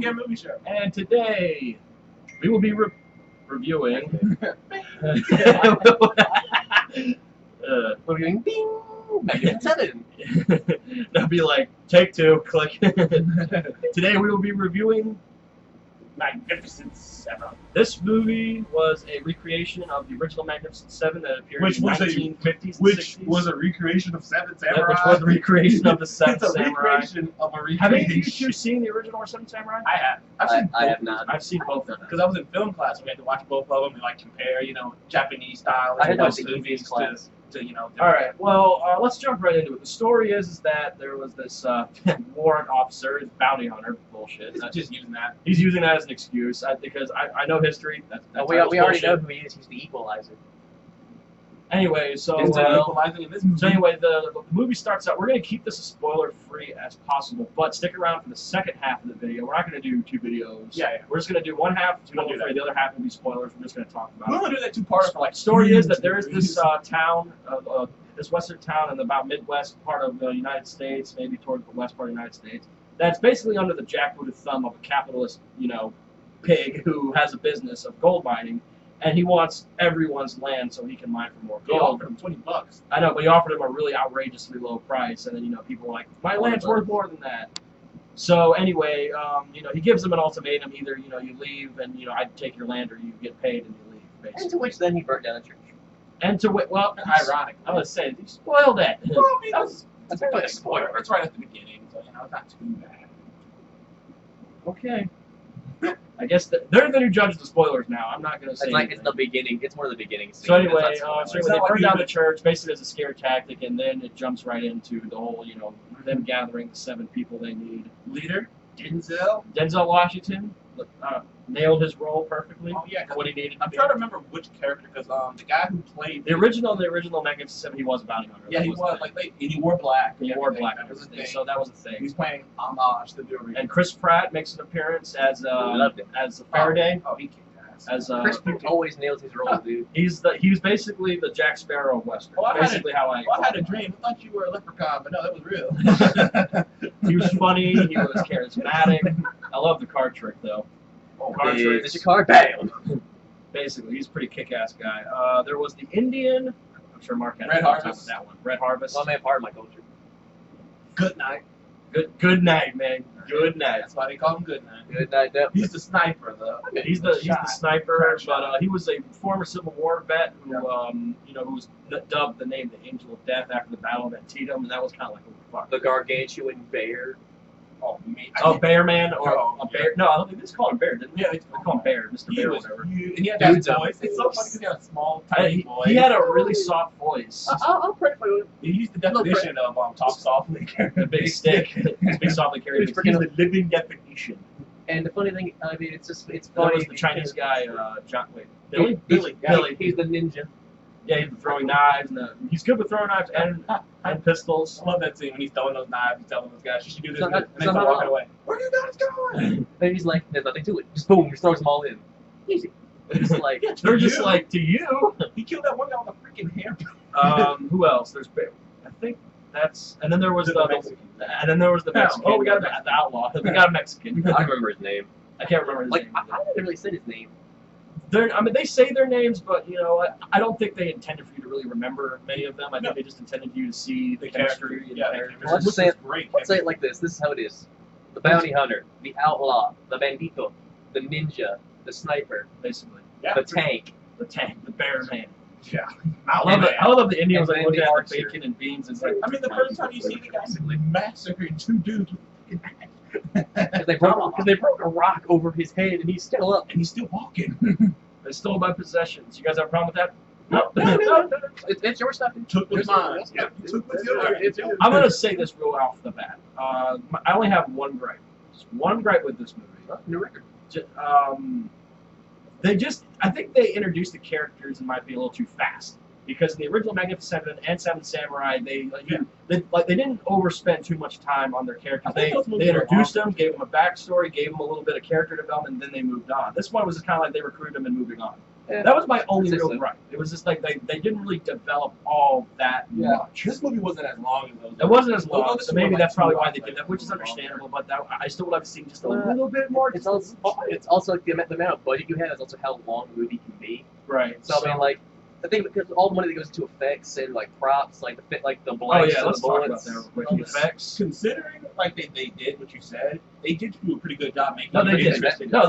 Rocket Movie Show. And today we will be reviewing. We're doing ding, Magnificent Seven. That'll be like take two, click. Today we will be reviewing Magnificent Seven. This movie was a recreation of the original Magnificent Seven that appeared in the 1950s and 60s. Was a recreation of Seven Samurai. Which was a recreation of the Seven It's a Samurai. recreation of a recreation. Have any of you two seen the original or Seven Samurai? I have. I've seen I both have not. I've seen both of them. Because I was in film class, we had to watch both of them and like compare, Japanese style I had and to West watch the movies class. to All right. Well, let's jump right into it. The story is that there was this warrant officer, bounty hunter, bullshit. just using that. He's using that as an excuse because I know history. That's We already know bullshit. who he is. He's the equalizer. Anyway, so Is there equalizing in this movie? so anyway, the movie starts out. We're going to keep this as spoiler-free as possible, but stick around for the second half of the video. We're not going to do two videos. Yeah. We're just going to do one half We don't do spoiler-free. The other half will be spoilers. We're just going to talk about We'll it. only do that two-parter for like. Story is that there is this town, this western town in the about Midwest part of the United States, maybe towards the west part of the United States, that's basically under the jackbooted thumb of a capitalist, pig who has a business of gold mining, and he wants everyone's land so he can mine for more He gold. offered him $20. I know, but he offered him a really outrageously low price, and then people were like, "My land's worth more than that." So anyway, he gives him an ultimatum: either you leave and I take your land, or you get paid and you leave. Basically. And to which then he burnt down the church. And to well, Ironic. I was saying he spoiled it. Well, I mean, That's really a spoiler. It's right at the beginning, so it's not too bad. Okay. I guess they're the new judges of spoilers now. I'm not gonna say. It's like it's anything. the beginning. It's more the beginning. So scene. anyway, It's not so spoilers. they not burn like down you- the church basically as a scare tactic, and then it jumps right into the whole, them gathering the 7 people they need. Leader, Denzel. Denzel Washington nailed his role perfectly. Oh yeah, For what he needed. I'm trying to remember which character because the guy who played The original Magnificent Seven, he was a bounty hunter. yeah, he was and he wore black. He and wore everything. black, That was a thing. so that was a thing. He's playing homage to the original. And Chris Pratt makes an appearance as loved him. Faraday. Oh, he kicked ass. As Chris Pratt always nails his role, dude. he was basically the Jack Sparrow of Western. Well, I basically how I. Well, I had a dream. I thought you were a leprechaun, but no, that was real. He was funny. He was charismatic. I love the card trick though. Card Is tricks. your card? Bam! Basically, he's a pretty kick-ass guy. There was the Indian. I'm sure Mark had Red a hard time Harvest. with that one. Red Harvest. Well, man, part of my culture. Good night. Good night, man. Good night. That's why they call him Good Night. Good night, Deb. He's the sniper, though. He's the sniper, Shot. but he was a former Civil War vet who who was dubbed the name the Angel of Death after the Battle of Antietam, and that was kind of like what the fuck. The gargantuan bear. Oh, me. Bear Man or Oh, a bear? No, I don't think they just called him Bear, didn't they? Yeah, They called him Bear, Mr. He Bear, or was whatever. huge, and he had that Dude's a voice. It's so funny because he had a small, I- tiny he, voice. he had a really soft voice. I'll pray for you. He used the definition of talk softly. A big stick. His big softly carried. He's He's freaking- the living definition. And the funny thing, I mean, it's That funny. was the Chinese guy, John. Wait, Billy. Billy. Billy. He's the ninja. Yeah, he's throwing knives, and he's good with throwing knives and pistols. I love that scene when he's throwing those knives. He's telling those guys, "You should do this," So and that- they so start how- walking away. Where are you guys going? And he's like, there's nothing to it. Just boom, just throws them all in. Easy. It's like, Yeah, They're just you. like, to you. He killed that one guy with a freaking hair. Who else? There's, I think that's, and then there was the Mexican. and then there was the Mexican. Oh, we got a the outlaw. We got a Mexican. I remember his name. I can't remember his Like, name. I didn't really say his name. They say their names, but I don't think they intended for you to really remember many of them. I think they just intended you to see the chemistry and Yeah, characters. Well, let's just say it- great. Let's say it like this. This is how it is. The bounty hunter, the outlaw, the bandito, the ninja, the sniper, Basically, Yeah. the tank. the tank, the bear man. Yeah. I love it. I love the Indians And like then looking the at the archer. bacon and beans. It's like, I mean, the first time you see the guy massacring 2 dudes with a freaking axe. Because they broke a rock over his head and he's still up. and he's still walking. they stole my possessions. You guys have a problem with that? No, No. It's your stuff. Took what's It's mine. yours. Yeah, It's took what's yours. yours. It's yours. I'm gonna say this real off the bat. I only have one gripe. Just one gripe with this movie. New record. I think they introduced the characters, in my opinion, a little too fast. Because in the original Magnificent Seven and Seven Samurai, they didn't overspend too much time on their characters. I think those They movies were introduced them, gave them a backstory, gave them a little bit of character development, and then they moved on. This one was just kind of like they recruited them and moving on. That was my only real Consistent. gripe. It was just like they didn't really develop all that much. This movie wasn't as long as those. It wasn't as Those long, others so were maybe like that's probably 2 why hours, they did like, that, which is longer. understandable. But I still would have seen just a Well, little bit more. It's also like the amount of budget you have is also how long the movie can be. right. So I mean, like the thing because all the money that goes into effects and like props, like the oh blanks yeah, and let's the talk about bullets. that real quick. Well, The effects. Considering like they did what you said, they did do a pretty good job making. No, they it did. interesting. No,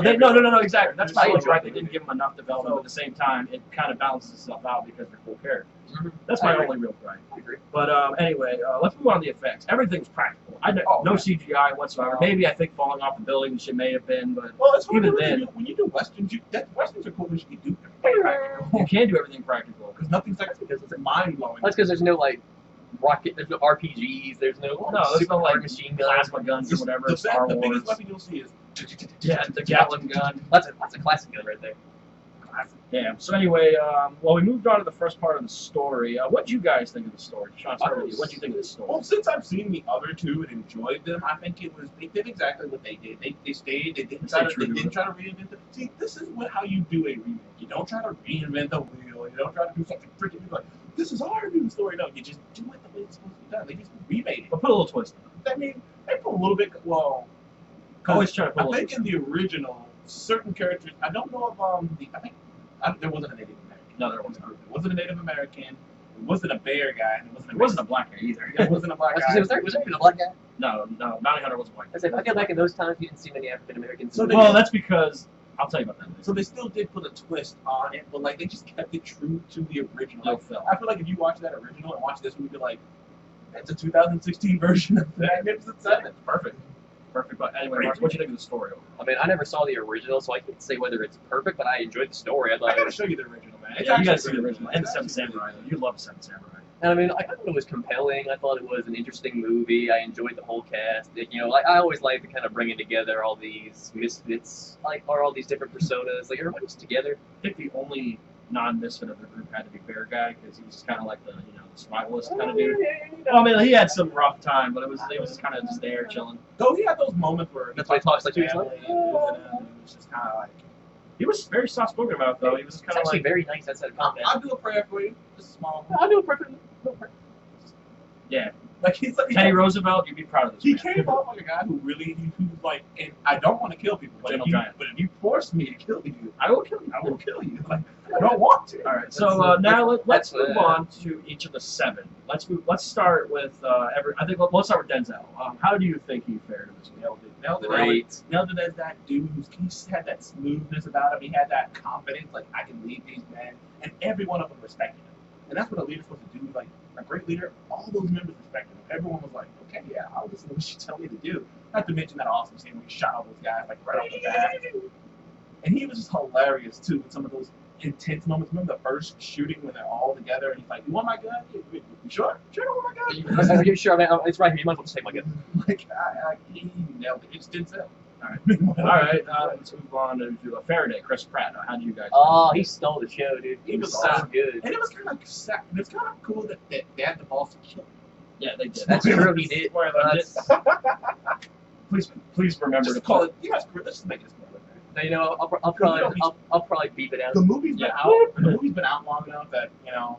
exactly. That's Just my so right. good. They didn't give them enough development. But at the same time, it kind of balances itself out because they're cool characters. Mhm. That's I my agree. only real gripe. I agree. But anyway, let's move on to the effects. Everything's practical. Oh, no yeah. CGI whatsoever. Maybe I think falling off the building shit may have been, but Well, it's hard Even to really then- when you do westerns, westerns are cool because you can do everything practical. you can do everything practical. Because nothing's like because it's mind blowing. That's because there's no like rocket, there's no RPGs, there's no No, there's super no like hard machine guns. plasma guns or whatever. The, Star the Wars. biggest weapon you'll see is Yeah, the Gatling gun. That's a classic gun right there. Yeah. So anyway, well, we moved on to the first part of the story. What did you guys think of the story? Sean, start with you. What did you think of the story? Well, since I've seen the other two and enjoyed them, I think they did exactly what they did. They stayed. They didn't try to reinvent it. See, this is how you do a remake. You don't try to reinvent the wheel. You don't try to do something freaking like this is our new story. No, you just do it the way it's supposed to be done. They just remade it. But put a little twist. I mean, they put a little bit. Well, Always try to put a I little think in the original, certain characters. I don't know if there wasn't a Native American. No, there wasn't. It wasn't a Native American. It wasn't a bear guy. And It wasn't a black guy either. It wasn't a black Was guy. there even a black guy? No, Bounty Hunter wasn't white. I said, I feel like in those times you didn't see many African Americans. So they- Well, that's because I'll tell you about that. Later. So they still did put a twist on it, but like they just kept it true to the original. No Like, film. I feel like if you watch that original and watch this, we'd be like, it's a 2016 version of the Magnificent Seven. Perfect. Perfect. But anyway, Mark, what do you think of the story? I mean, I never saw the original, so I can't say whether it's perfect, but I enjoyed the story. I thought I it gotta was, show you the original, man. It's Yeah, you actually gotta see the really original good. and It's Seven actually Samurai. really You love Seven Samurai. and I mean, I thought it was compelling. I thought it was an interesting movie. I enjoyed the whole cast. Like I always like to kind of bringing together all these misfits, or all these different personas. Like everybody's together. I think the only non-misfit of the group had to be Bear Guy because he's kind of like the the survivalist kind of dude. Well, I mean, he had some rough time, but it was just kind of just there chilling. Though he had those moments where That's why he talks like his he's like, family and visiting him, and it was just kind of like, He was very soft spoken about it, though. He was It's kind of actually like, very nice outside of content. I'll do a prayer for you, just a small one. I'll do a perfect. yeah, Like he's like Teddy Roosevelt. You'd be proud of this he man. came off like a guy who's like, and I don't want to kill people, but Gentle if, giant. but if you force me to kill you, I will kill you. I will kill you. Like I don't want to. All right, so now let's that's, move on to each of the seven. Let's start with I think let's start with Denzel. How do you think he fared in this movie? Nailed it. Great. Nailed it as that dude he just had that smoothness about him. He had that confidence, like I can lead these men, and every one of them respected him. And that's what a leader's supposed to do. Like a great leader, all those members respected him. Everyone was like, okay, yeah, I'll listen to what you tell me to do. Not to mention that awesome scene where he shot all those guys like right off the bat. And he was just hilarious too with some of those intense moments. Remember the first shooting when they're all together and he's like, "You want my gun? You sure? Sure, I want my gun." Are you sure? Man, it's right here. You might as well just take my gun. Like he nailed it. It's Denzel. All right, all right. Let's move on to Faraday, Chris Pratt. How do you guys? Oh, he stole the show, dude. He He was was so awesome. good. And it was kind of sad. It's kind of cool that they had the balls to kill him. Yeah, they did. That's true. He did. Spoiler alert. Please remember Just to call it. You guys, let's just make it a spoiler. Now, you know, I'll probably beep it out. The movie's been Yeah. out. The movie's been out long enough that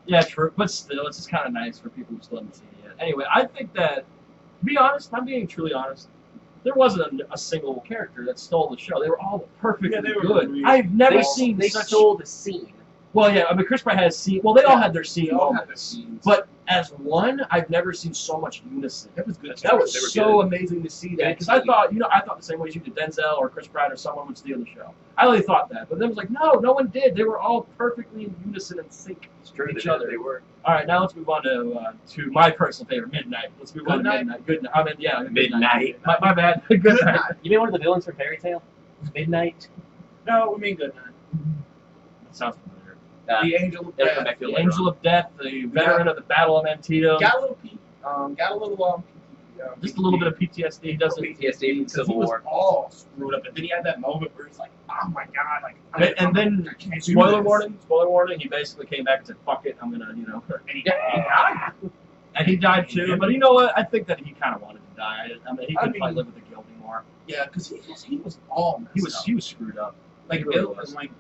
Yeah, true. But still, it's just kind of nice for people who still haven't seen it yet. Anyway, I think that, to be honest, I'm being truly honest, there wasn't a single character that stole the show. They were all perfectly Yeah, they were good. really I've never They seen they such. stole the scene. Well, yeah, I mean, Chris Pratt had a scene. Well, they all Yeah, had their scene They all had their moments. scenes. But as one, I've never seen so much unison. That was good. That was They were so good. amazing to see that Yeah, because I thought the same way as you did, Denzel or Chris Pratt or someone would steal the show. I really thought that, but then it was like, no one did. They were all perfectly in unison and sync. It's true. Each They, other. they were. All right, now let's move on to my personal favorite, Midnight. Let's move on to Good night? Midnight. Good night. I mean, yeah, Midnight. My bad. Good Good night. night. You mean one of the villains from Fairy Tale? Midnight. No, we mean good night. That sounds familiar. The Angel of It'll Death. come back to The it later Angel of Death, the veteran of the Battle of Antietam. Got a little Just a little bit of PTSD. He doesn't. PTSD from Civil he was War. all screwed up, and then he had that moment where he's like, "Oh my god!" Like, And then, I can't do spoiler this. warning. He basically came back and said, "Fuck it, I'm gonna," And he died. And he died too. But you know what? I think that he kind of wanted to die. I mean, he I could mean- probably live with the guilt anymore. Yeah, because he was all messed He up. was screwed up. like he really ill, was. and like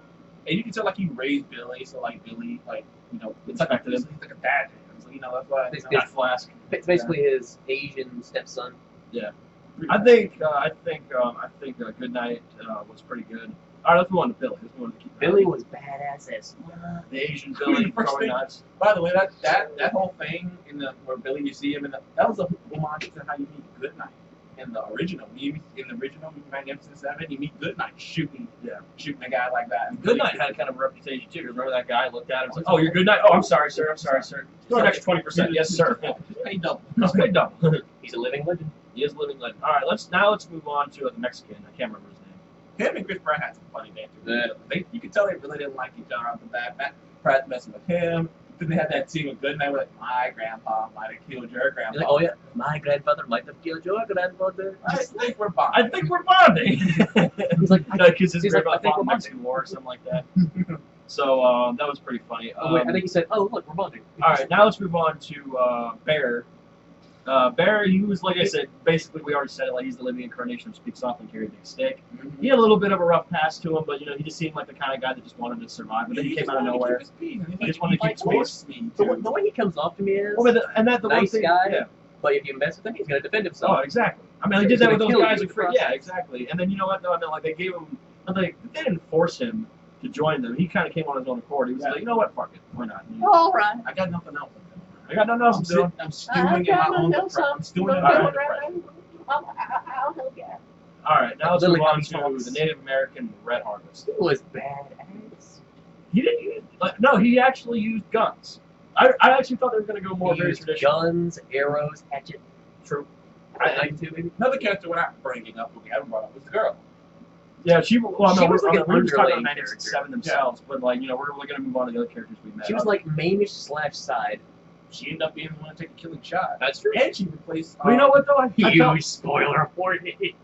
And you can tell like he raised Billy, so like Billy, like it's like Respected he's him. like a dad to him. So that's why. It's Got Flask. It's basically his Asian stepson. I think Goodnight was pretty good. All right, let's move on to Billy. Let's move on to keep Billy was badass as the Asian Billy First throwing thing- knives. By the way, that whole thing where Billy, you see him that was a homage to how you meet Goodnight in the original. In the original Magnificent Seven, you meet Goodnight shooting a guy like that. And Goodnight had kind of a reputation too. Remember that guy looked at him and was like, "Oh, you're Goodnight. Oh, I'm sorry, sir. I'm sorry, sir. Throw an extra 20%. Yes, sir. Hey, double. Let's pay double." He's a living legend. He is a living legend. All right, let's move on to the Mexican. I can't remember his name. Him and Chris Pratt had some funny banter. Yeah. You could tell they really didn't like each other off the bat. Pratt messing with him. Then they had that scene with Goodnight where like, my grandpa might have killed your grandpa. He's like, oh yeah, my grandfather might have killed your grandfather. I think we're bonding. I think we're bonding. He's like, Because his he's like, I grandpa think fought in we're the Mexican War or something like that. So that was pretty funny. oh, wait, I think he said, oh look, we're bonding. All right, now let's move on to Bear. Bear, he was, like I said, basically we already said it, like he's the living incarnation of Speak Soft and Carry a Big Stick. He had a little bit of a rough pass to him, but he just seemed like the kind of guy that just wanted to survive. But then he came out of nowhere. He just wanted to keep space. The way he comes off to me is Well, the one nice thing, guy, yeah. but if you mess with him, he's gonna defend Oh, himself. exactly. I mean, they He's did that with gonna those kill guys. you Like, in the yeah, process. exactly. And then you know what? No, I mean, like they gave him, like they didn't force him to join them. He kind of came on his own accord. He was like, you know what? Fuck it. Why not? All right. I got nothing else. I got nothing else to do. I'm stewing in my own depression. I'm stewing in my own depression. I'll help you. All right, now let's Lily move on Armstrong's- to the Native American Red Harvest. He was badass. He didn't use, no, he actually used guns. I actually thought they were going to go more He very used traditional. guns, arrows, hatchet. True. Knife too, maybe. Another character we're not bringing up, but we haven't brought up, was the girl. Yeah, she was like an we're just talking about underlying 97 themselves, but like, we're really going to move on to the other characters we met. She was like mainish/side. She ended up being the one to take a killing shot. That's true. And she replaced. But you know what though? I felt, Huge spoiler warning.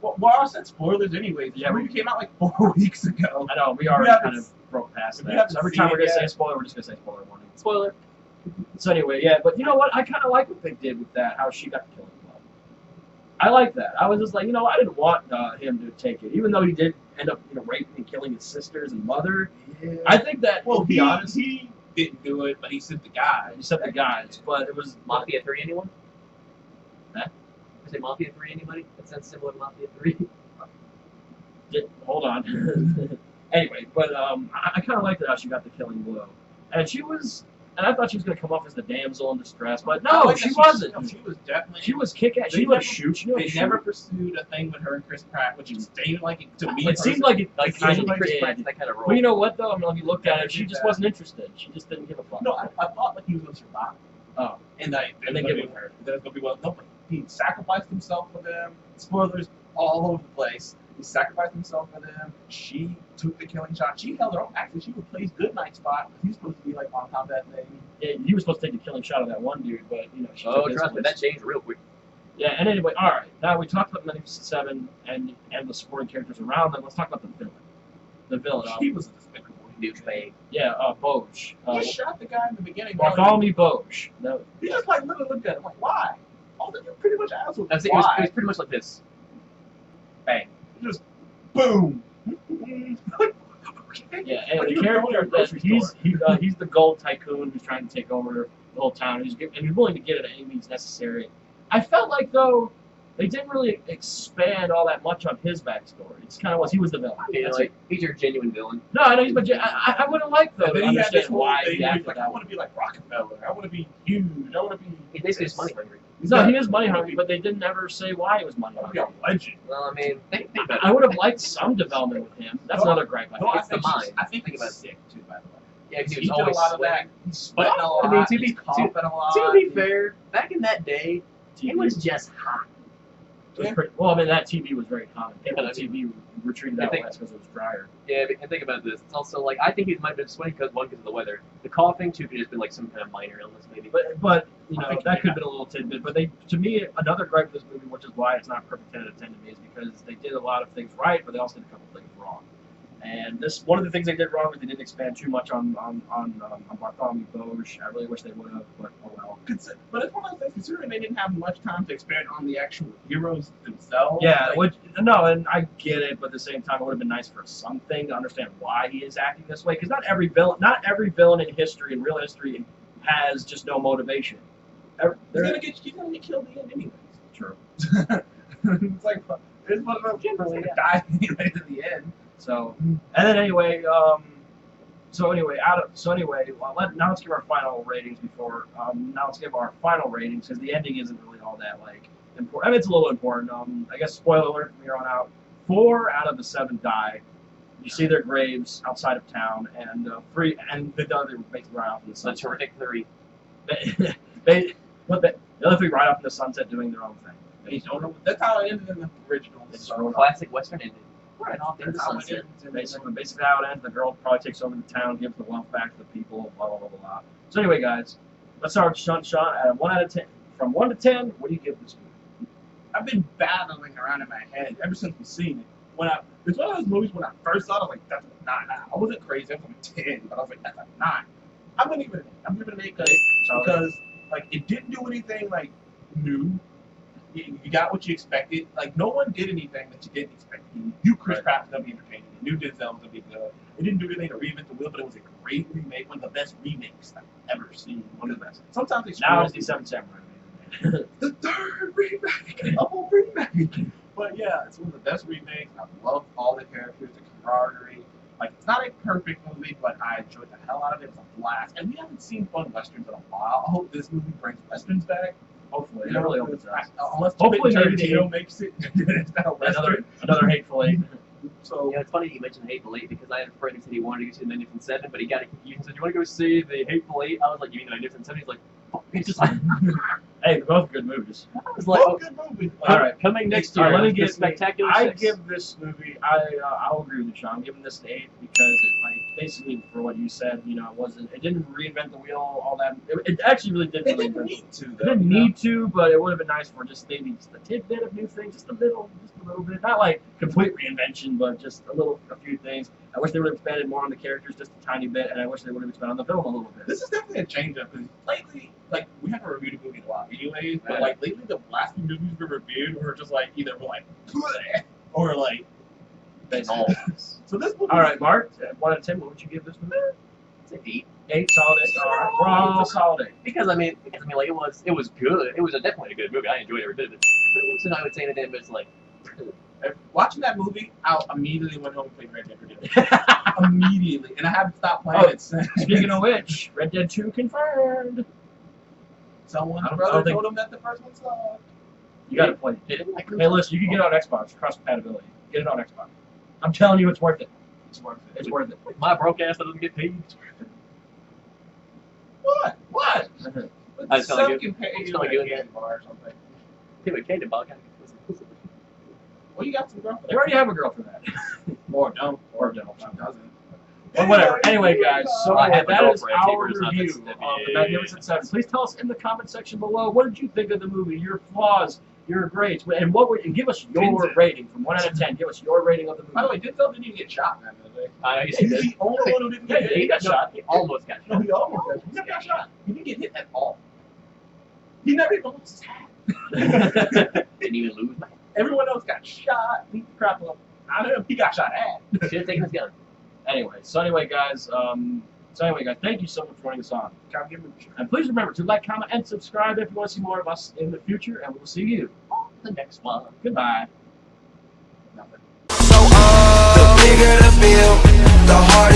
Well, I said spoilers anyways. Yeah, The movie came out like 4 weeks ago. I know, we already haven't kind of broke past we that. haven't So every seen time we're it going to say yet. spoiler, we're just going to say spoiler warning. Spoiler. So anyway, yeah, but you know what? I kind of like what they did with that, how she got the killing blow. I like that. I was just like, I didn't want him to take it, even though he did end up, raping and killing his sisters and mother. Yeah. I think that, Well, to be honest, he didn't do it, but he sent the guy. he set the guys, but it was Mafia 3, anyone? Huh? I say Mafia 3, anybody? That sounds similar to Mafia 3. Hold on. Anyway, but I kind of liked how she got the killing blow, and she was, and I thought she was going to come off as the damsel in distress, but I no, like she that wasn't. No, she was definitely. She was kick-ass. She They would never- shoot. She knew how They to shoot. never pursued a thing with her and Chris Pratt, which seemed like it to me. It seemed like it Like, kind usually of Chris did. Pratt's that kind of role. But you know what though? I mean, if you looked at it, she Did just that. wasn't interested. She just didn't give a fuck. No, I thought like he was going to survive. Oh. And like, And then get with her. There's going to be well. No, but he sacrificed himself for them. Spoilers all over the place. He sacrificed himself for them. She took the killing shot. She held her own. Actually, she replaced Goodnight's spot. He was supposed to be like on top of that thing. Yeah, he was supposed to take the killing shot of that one dude, but she Oh, took his trust me, place. that changed real quick. Yeah, and anyway, all right. Now we talked about Magnificent Seven and the supporting characters around them. Let's talk about the villain. The villain. He was a despicable Douchebag. Yeah, Boge. He shot the guy in the beginning. Bartholomew Boge. No, He just like literally looked at him like, why? All that you pretty much asked was It why. was pretty much like this. Bang. Just boom. yeah, and Like, the you were going to a character that grocery he's the gold tycoon who's trying to take over the whole town. He's willing to get it at any means necessary. I felt like though they didn't really expand all that much on his backstory. It's kind of was he was the villain. You know, That's like, he's your genuine villain. No, I know he's but I would have liked though And to then he had understand this whole why thing he where he's acted like, I that way. want to be like Rockefeller. I want to be huge. I want to be. He's basically just money hungry. No, he is money hungry, but they didn't ever say why he was money I want to hungry. be a legend. Well, I mean, think about I it. would have liked some development with him. That's No, another gripe. No, I It's the think mind. I think Think he's about it. sick too, by the way. Yeah, because He he was did a always lot of that. sweating. He's sweating a lot. I mean, to he's be- coughing a lot. To be fair, back in that day, it was just hot. It was pretty, well, I mean, that TV was very common. People Yeah, on TV retreated I out think- west because it was drier. Yeah, and think about this. It's also like I think he might have been sweating because of the weather. The coughing too could just been like some kind of minor illness maybe. But you I know think that he could have been a little tidbit. But to me, another gripe of this movie, which is why it's not perfect 10 out of 10 to me, is because they did a lot of things right, but they also did a couple things wrong. And this one of the things they did wrong was they didn't expand too much on Bartholomew Boge. I really wish they would have, but oh well. But it's one of those things, considering they didn't have much time to expand on the actual heroes themselves. Yeah, like, which no, and I get it, but at the same time, it would have been nice for something to understand why he is acting this way. Because not every villain in history, in real history, has just no motivation. He's gonna get killed in the end anyways. True. It's like it's one of those kids that's gonna die anyways in the end. So, and then anyway, well, now let's give our final ratings now let's give our final ratings because the ending isn't really all that like important. I mean, it's a little important. I guess spoiler alert from here on out. 4 out of the 7 die. You see their graves outside of town, and the other basically ride off in the sunset. The terrific 3. The other 3 ride off in the sunset doing their own thing. That's how it ended in the original. It's a classic Western ending. Right off into the That's how sunset. it ends. Basically how it ends. The girl probably takes over the town, gives the wealth back to the people, blah blah blah blah. Blah. So anyway, guys, let's start with Sean. At 1 out of 10, from 1 to 10, what do you give this movie? I've been battling around in my head ever since we've seen it. It's one of those movies when I first saw it, I was like, that's a 9. I wasn't crazy, I was like 10, but I was like, that's a 9. I'm gonna give it an 8. I'm giving it an 8 because like it didn't do anything like new. You got what you expected. Like no one did anything that you didn't expect. You knew Chris Pratt was gonna be entertaining. You knew Denzel was gonna be good. It didn't do anything to reinvent the wheel, but it was a great remake, one of the best remakes I've ever seen. One of the best. Sometimes they now it's the 7 Samurai. The 3rd remake, double remake. But yeah, it's one of the best remakes. I love all the characters, the camaraderie. Like it's not a perfect movie, but I enjoyed the hell out of it. It's a blast, and we haven't seen fun westerns in a while. I hope this movie brings westerns back. Hopefully, I really hope it does. Unless Hopefully, Tarantino makes it. It's not a western. Another Hateful Eight. So Yeah, it's funny you mentioned Hateful Eight because I had a friend who said he wanted to go see the Magnificent Seven, but he got it confused and said, "You want to go see the Hateful Eight?" I was like, "You mean the Magnificent Seven?" He's like, "Fuck, it's just like." Hey, they're both good movies. I was like, both good movies. All right, coming next All year. right, let me the get Spectacular I 6. give this movie. I'll agree with you, Sean. I'm giving this an 8 because it basically for what you said. It didn't reinvent the wheel all that. It actually really didn't. It didn't need to. It didn't need to, but it would have been nice for just maybe just a tidbit of new things, just a little bit. Not like complete reinvention, but just a few things. I wish they would have expanded more on the characters just a tiny bit, and I wish they would have expanded on the film a little bit. This is definitely a change up because lately, like we haven't reviewed a movie in a while, anyways. But like lately, the last few movies we reviewed were just like either like or like. No. So this movie. All right, Mark. 1 out of 10. What would you give this movie? It's an 8. 8, solid 8. All right, we're all solid 8. Because I mean, like it was good. It was definitely a good movie. I enjoyed every bit of it. But it wasn't, I would say, anything but it's like. Watching that movie, I immediately went home and played Red Dead Redemption. Immediately, and I haven't stopped playing it since. Speaking of which, Red Dead 2 confirmed. Someone's I brother don't told him that the first one sucked. You gotta play it. They didn't like Hey, listen, you can get it on Xbox, cross compatibility. Get it on Xbox. I'm telling you, it's worth it. It's worth it. It's worth it. my broke ass that doesn't get paid. What? What? I just felt like Some can pay just you felt like at a doing candy bar or something. Hey, but Candy Ball kind of. Well, you got some girlfriend. You already have a girl for that. Or don't. Or don't. She doesn't. But whatever. Anyway, guys, so I have a that is girlfriend, our Tabor, review it's of not The that- Magnificent Seven. Please tell us in the comment section below, what did you think of the movie, your flaws, your grades, and give us your rating from 1 out of 10. Give us your rating of the movie. By the way, Denzel didn't even get shot in that movie. I know He's you said the only one who didn't get hit. he got shot. He almost got No, shot. he almost got. He never got shot. He didn't get hit at all. He never even lost his hat. Didn't even lose my. Everyone else got shot. Beat the crap up. Not him. He got shot at. Should have taken his gun. Anyway, guys, thank you so much for joining us on. And please remember to like, comment, and subscribe if you want to see more of us in the future, and we'll see you On the next one. Goodbye. Nothing. So the bigger the bill, the harder.